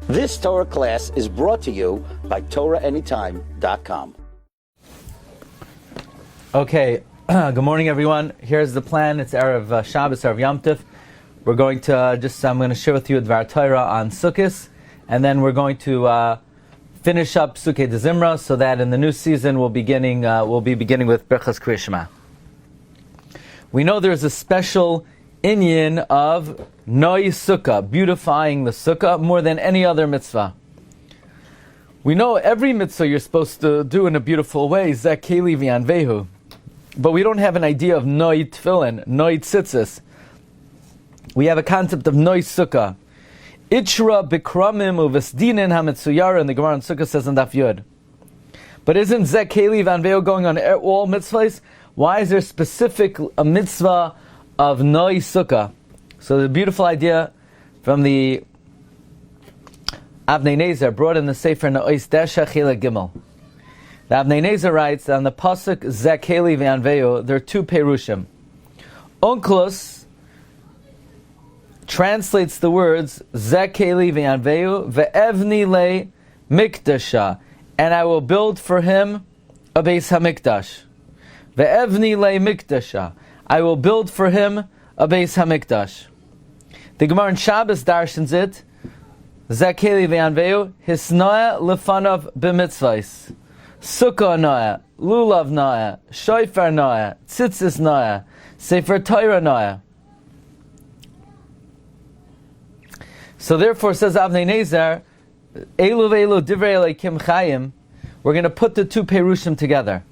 This Torah class is brought to you by TorahAnytime.com. Okay, good morning everyone. Here's the plan. It's Erev Shabbos, Erev Yom Tov. We're going to I'm going to share with you Dvar Torah on Sukkos, and then we're going to finish up Sukkah de Zimra, so that in the new season we'll be beginning with Birchas Kriya Shema. We know there's a special inyan of Noi Sukkah, beautifying the Sukkah, more than any other mitzvah. We know every mitzvah you're supposed to do in a beautiful way, Zeh Keli V'Yanvehu. But we don't have an idea of Noi Tefillin, Noi Tzitzis. We have a concept of Noi Sukkah. Ichra Bikramim Uvesdinin HaMitzuyara, and the Gemara in Sukkah says in Daf Yud. But isn't Zeh Keli V'Yanvehu going on all mitzvahs? Why is there specific a mitzvah of Noi Sukkah? So the beautiful idea from the Avnei Nezer brought in the Sefer Na'os Desha Chela Gimel. The Avnei Nezer writes that on the pasuk Zeh Keli V'Yanvehu there are two perushim. Onkelos translates the words Zeh Keli V'Yanvehu ve'evni le mikdasha, and I will build for him a Beis Hamikdash. Ve'evni le mikdasha, I will build for him a Beis Hamikdash. The Gemara in Shabbos darshans it Zeh Keli V'Yanvehu hisnoa lefanav b'mitzvahs. Sukkah noah, lulav noah, shofar noah, tzitzis noah, sefer Torah noah. So therefore, says Avnei Nezer, elu ve'elu divrei Elokim chayim, we're going to put the two perushim together.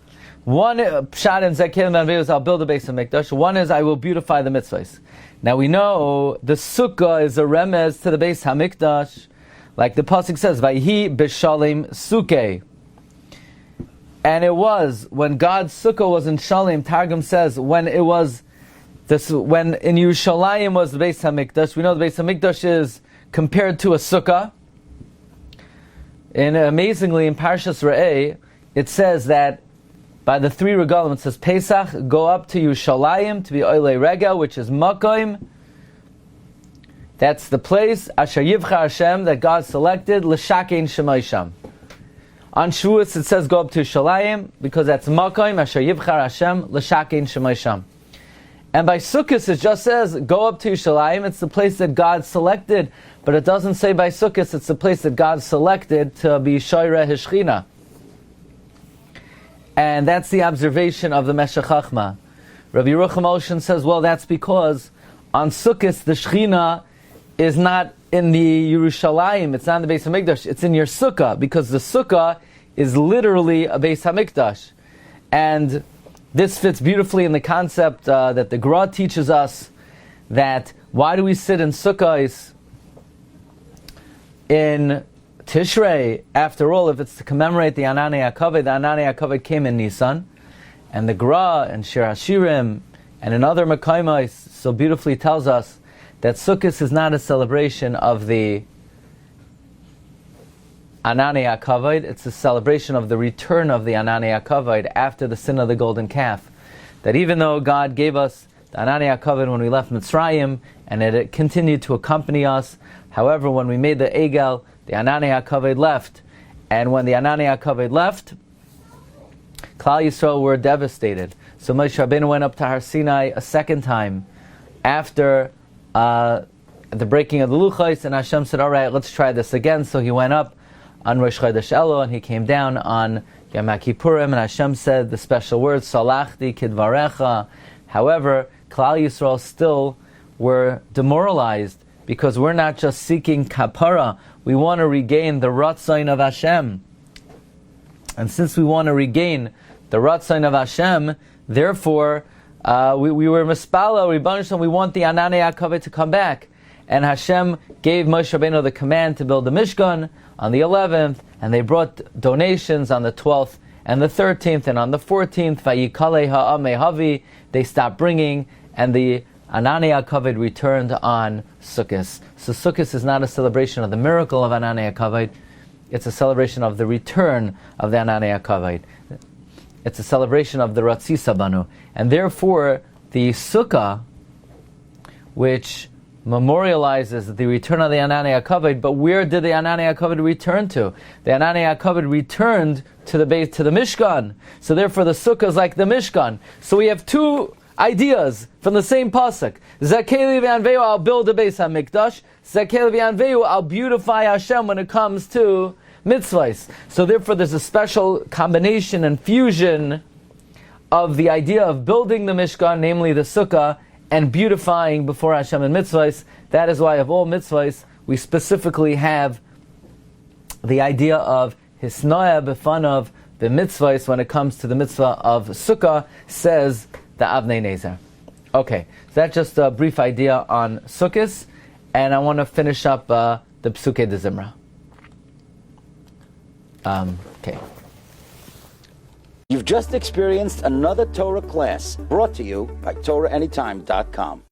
One pshat in Zeh Keli V'Yanvehu is I'll build a Beis Hamikdash. One is I will beautify the mitzvahs. Now we know the Sukkah is a remez to the Beis Hamikdash, like the pasuk says, "Vayhi b'shalim sukkah." And it was when God's Sukkah was in Shalim. Targum says when it was when in Yerushalayim was the Beis Hamikdash. We know the Beis Hamikdash is compared to a Sukkah. And amazingly, in Parshas Re'eh, it says that by the three regalim, it says Pesach, go up to Yerushalayim to be Oilei Rega, which is Makoim. That's the place Asher Yivcha Hashem that God selected L'Shakein Shemai Sham. On Shavuos it says go up to Yerushalayim because that's Makoim Asher Yivcha Hashem L'Shakein Shemai Sham. And by Sukkos it just says go up to Yerushalayim. It's the place that God selected, but it doesn't say by Sukkos it's the place that God selected to be Shoyreh Hishchina. And that's the observation of the Meshech Chachma. Rabbi Yerucham Oshen says, well, that's because on Sukkos the Shechina is not in the Yerushalayim, it's not in the Beis Hamikdash, it's in your Sukkah, because the Sukkah is literally a Beis Hamikdash. And this fits beautifully in the concept that the Gra teaches us, that why do we sit in Sukkahs in Tishrei? After all, if it's to commemorate the Ananei HaKavod came in Nisan, and the Gra and Shir HaShirim and in other Mekayimos so beautifully tells us that Sukkos is not a celebration of the Ananei HaKavod, it's a celebration of the return of the Ananei HaKavod after the sin of the golden calf. That even though God gave us the Ananei HaKavod when we left Mitzrayim, and it continued to accompany us, however, when we made the Egel, the Ananei HaKavod left. And when the Ananei HaKavod left, Klal Yisrael were devastated. So Moshe Rabbeinu went up to Har Sinai a second time after the breaking of the Luchos, and Hashem said, all right, let's try this again. So he went up on Rosh Chodesh Elul, and he came down on Yom Kippurim, and Hashem said the special words, Salachti Kidvarecha. However, Klal Yisrael still were demoralized, because we're not just seeking kapara, we want to regain the Ratzain of Hashem. And since we want to regain the Ratzain of Hashem, therefore, we were Mispala, we want the Ananei HaKavod to come back. And Hashem gave Moshe Rabbeinu the command to build the Mishkan on the 11th, and they brought donations on the 12th and the 13th, and on the 14th, Vayikale ha'amei havi, they stopped bringing, and the Ananei HaKavod returned on Sukkos. So Sukkos is not a celebration of the miracle of Ananei HaKavod, it's a celebration of the return of the Ananei HaKavod. It's a celebration of the Ratzisa Banu. And therefore, the Sukkah, which memorializes the return of the Ananei HaKavod, but where did the Ananei HaKavod return to? The Ananei HaKavod returned to the base, to the Mishkan. So therefore the Sukkah is like the Mishkan. So we have two ideas from the same pasuk. Zakeli v'anveu, I'll build a Beis HaMikdash. Zakeli v'anveu, I'll beautify Hashem when it comes to mitzvahs. So therefore there's a special combination and fusion of the idea of building the Mishkan, namely the Sukkah, and beautifying before Hashem in mitzvahs. That is why of all mitzvahs, we specifically have the idea of hisnoya b'fanav the mitzvahs when it comes to the mitzvah of Sukkah, says the Avnei Nezer. Okay, so that's just a brief idea on Sukkos, and I want to finish up the Psukei de Zimra. Okay. You've just experienced another Torah class brought to you by TorahAnytime.com.